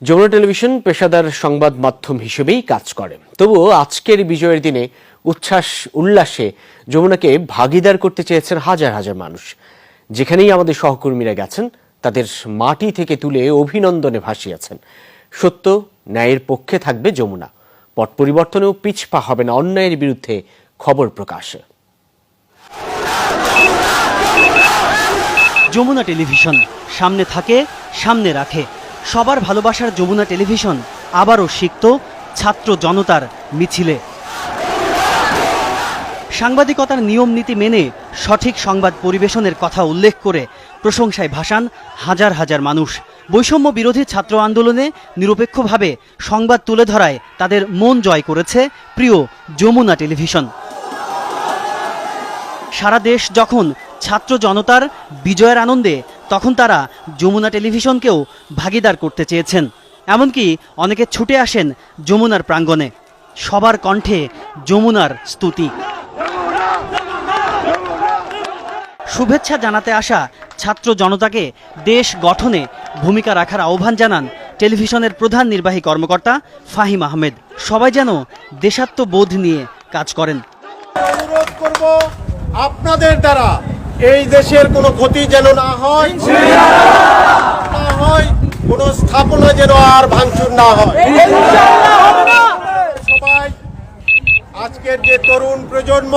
Jamuna television পেশাদার সংবাদ মাধ্যম হিসেবেই কাজ করে। তবুও আজকের বিজয়ের দিনে উল্লাসে যমুনাকে ভাগিদার করতে চেয়েছেন হাজার হাজার মানুষ। যেখানেই আমাদের সহকর্মীরা গেছেন তাদের মাটি থেকে তুলে অভিনন্দনে ভাসিয়েছেন। সত্য ন্যায়ের পক্ষে থাকবে যমুনা, পট পরিবর্তনেও পিছপা হবে না অন্যায়ের বিরুদ্ধে খবর প্রকাশে। যমুনা টেলিভিশন সামনে থাকে, সামনে রাখে। সবার ভালোবাসার যমুনা টেলিভিশন আবারও সিক্ত ছাত্র জনতার মিছিলে। সাংবাদিকতার নিয়ম নীতি মেনে সঠিক সংবাদ পরিবেশনের কথা উল্লেখ করে প্রশংসায় ভাসান হাজার হাজার মানুষ। বৈষম্য বিরোধী ছাত্র আন্দোলনে নিরপেক্ষভাবে সংবাদ তুলে ধরায় তাদের মন জয় করেছে প্রিয় যমুনা টেলিভিশন। সারা দেশ যখন ছাত্র জনতার বিজয়ের আনন্দে, তখন তারা যমুনা টেলিভিশনকেও ভাগিদার করতে চেয়েছেন। এমনকি অনেকে ছুটে আসেন যমুনার প্রাঙ্গণে। সবার কণ্ঠে যমুনার স্তুতি। শুভেচ্ছা জানাতে আসা ছাত্র জনতাকে দেশ গঠনে ভূমিকা রাখার আহ্বান জানান টেলিভিশনের প্রধান নির্বাহী কর্মকর্তা ফাহিম আহমেদ। সবাই যেন দেশাত্মবোধ নিয়ে কাজ করেন। অনুরোধ করব, আপনাদের দ্বারা এই দেশের কোনো ক্ষতি যেন না হয়, কোনো স্থাপনা যেন আর ভাঙচুর না হয়। সবাই আজকের যে তরুণ প্রজন্ম,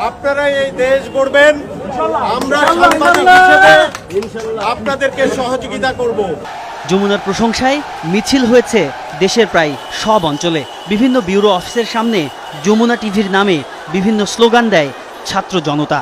আপনারা এই দেশ গড়বেন। আমরা সাংবাদিক হিসেবে আপনাদেরকে সহযোগিতা করব। যমুনার প্রশংসায় মিছিল হয়েছে দেশের প্রায় সব অঞ্চলে। বিভিন্ন ব্যুরো অফিসের সামনে যমুনা টিভির নামে বিভিন্ন স্লোগান দেয় ছাত্র জনতা।